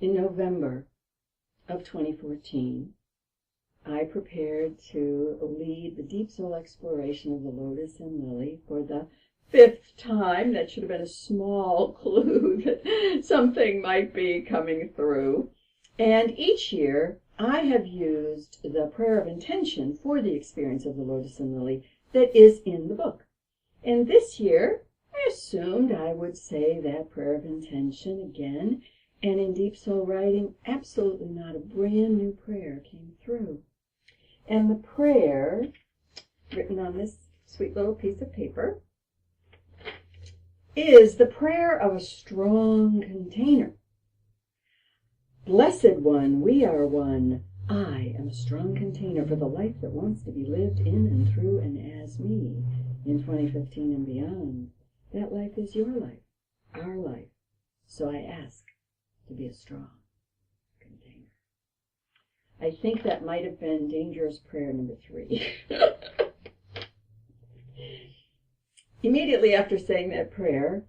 in November of 2014, I prepared to lead the deep soul exploration of the lotus and lily for the 5th time. That should have been a small clue that something might be coming through. And each year, I have used the prayer of intention for the experience of the lotus and lily that is in the book. And this year, I assumed I would say that prayer of intention again, and in Deep Soul Writing, absolutely not a brand new prayer came through. And the prayer, written on this sweet little piece of paper, is the prayer of a strong container. Blessed One, we are one. I am a strong container for the life that wants to be lived in and through and as me in 2015 and beyond. That life is your life, our life. So I ask to be a strong container. I think that might have been dangerous prayer number 3. Immediately after saying that prayer,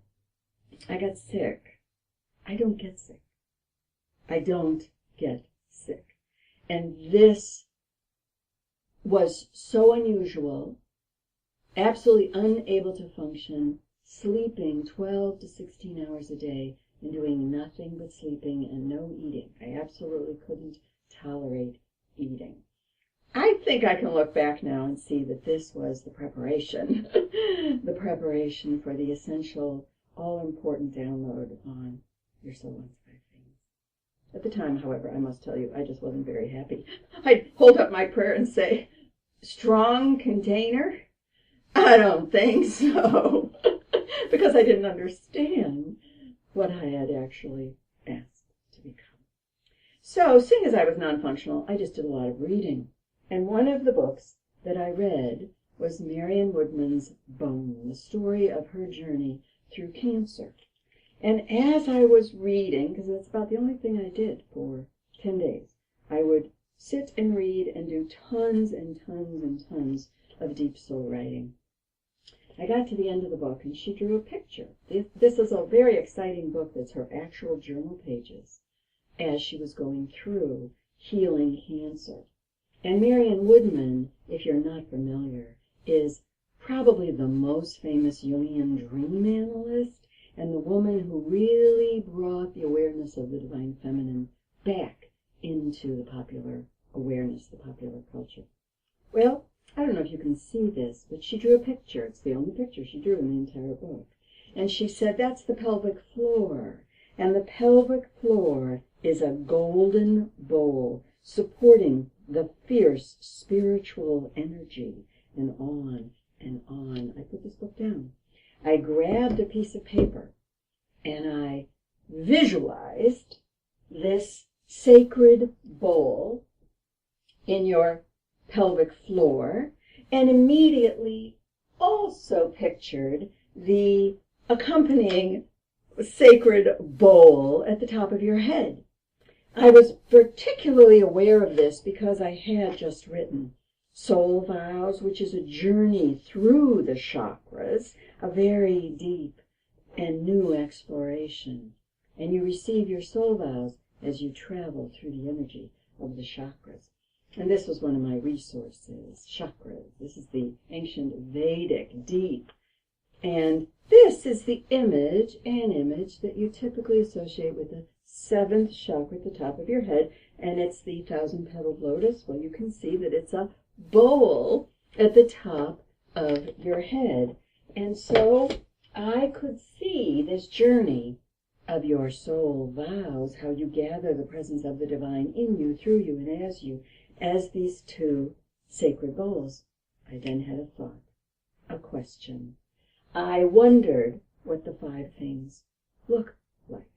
I got sick. I don't get sick. I don't get sick. And this was so unusual, absolutely unable to function, sleeping 12 to 16 hours a day and doing nothing but sleeping and no eating. I absolutely couldn't tolerate eating. I think I can look back now and see that this was the preparation, the preparation for the essential, all-important download on Your Soul Wants 5 Things. At the time, however, I must tell you, I just wasn't very happy. I'd hold up my prayer and say, strong container? I don't think so, because I didn't understand what I had actually asked to become. So, seeing as I was non-functional, I just did a lot of reading. And one of the books that I read was Marion Woodman's Bone, the story of her journey through cancer. And as I was reading, because that's about the only thing I did for 10 days, I would sit and read and do tons and tons and tons of deep soul writing. I got to the end of the book and she drew a picture. This is a very exciting book that's her actual journal pages as she was going through healing cancer. And Marion Woodman, if you're not familiar, is probably the most famous Jungian dream analyst and the woman who really brought the awareness of the divine feminine back into the popular awareness, the popular culture. Well, I don't know if you can see this, but she drew a picture. It's the only picture she drew in the entire book. And she said that's the pelvic floor. And the pelvic floor is a golden bowl supporting the fierce spiritual energy, and on and on. I put this book down. I grabbed a piece of paper and I visualized this sacred bowl in your pelvic floor and immediately also pictured the accompanying sacred bowl at the top of your head. I was particularly aware of this because I had just written Soul Vows, which is a journey through the chakras, a very deep and new exploration. And you receive your soul vows as you travel through the energy of the chakras. And this was one of my resources, chakras. This is the ancient Vedic deep. And this is the image, an image that you typically associate with the 7th chakra at the top of your head, and it's the 1,000-petaled lotus. Well, you can see that it's a bowl at the top of your head. And so I could see this journey of your soul vows, how you gather the presence of the divine in you, through you, and as you, as these 2 sacred bowls. I then had a thought, a question. I wondered what the 5 things look like.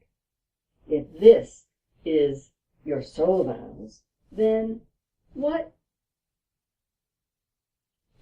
If this is your soul vows, then what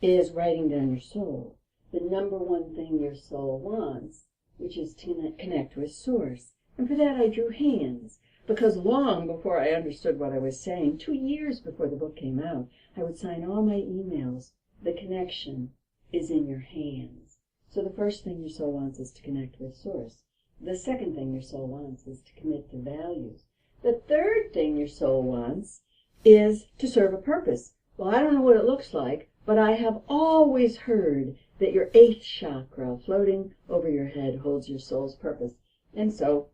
is writing down your soul? The number 1 thing your soul wants, which is to connect with Source. And for that I drew hands, because long before I understood what I was saying, 2 years before the book came out, I would sign all my emails, the connection is in your hands. So the first thing your soul wants is to connect with Source. The second thing your soul wants is to commit to values. The third thing your soul wants is to serve a purpose. Well, I don't know what it looks like, but I have always heard that your eighth chakra floating over your head holds your soul's purpose. And so,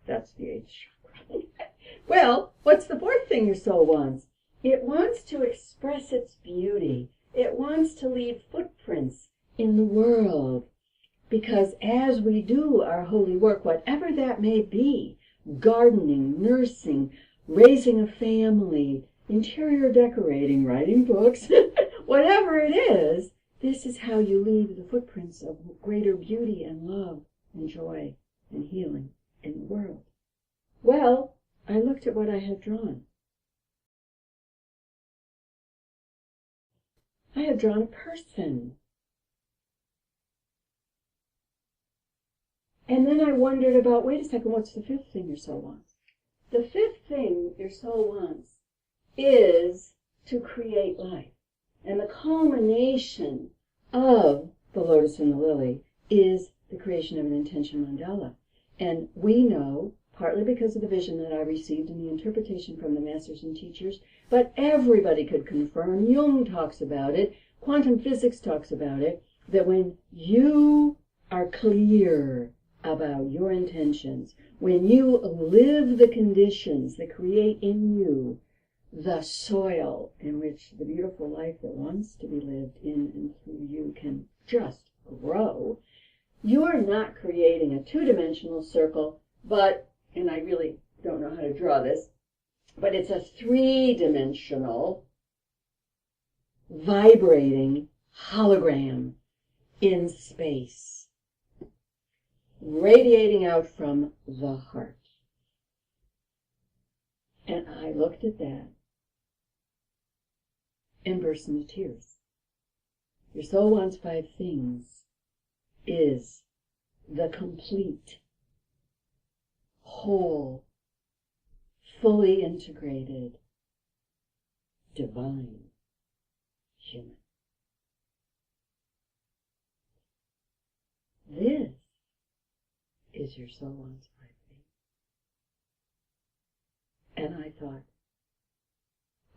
that's the eighth chakra. Well, what's the fourth thing your soul wants? It wants to express its beauty. It wants to leave footprints in the world. Because as we do our holy work, whatever that may be, gardening, nursing, raising a family, interior decorating, writing books, whatever it is, this is how you leave the footprints of greater beauty and love and joy and healing in the world. Well, I looked at what I had drawn. I had drawn a person. And then I wondered about, wait a second, what's the fifth thing your soul wants? The fifth thing your soul wants is to create life. And the culmination of the lotus and the lily is the creation of an intention mandala. And we know, partly because of the vision that I received in the interpretation from the masters and teachers, but everybody could confirm, Jung talks about it, quantum physics talks about it, that when you are clear about your intentions, when you live the conditions that create in you the soil in which the beautiful life that wants to be lived in and through you can just grow, you're not creating a two-dimensional circle, but, and I really don't know how to draw this, but it's a three-dimensional vibrating hologram in space, radiating out from the heart. And I looked at that and burst into tears. Your soul wants five things is the complete, whole, fully integrated, divine human. This is your soul wants five things. And I thought,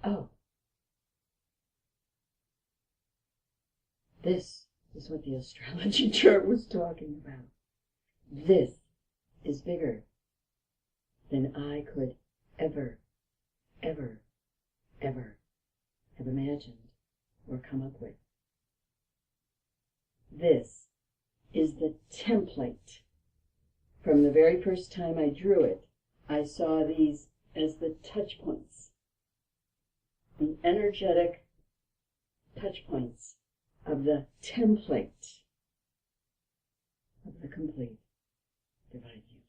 oh, this is what the astrology chart was talking about. This is bigger than I could ever, ever, ever have imagined or come up with. This is the template. From the very first time I drew it, I saw these as the touch points, the energetic touch points of the template of the complete divine human.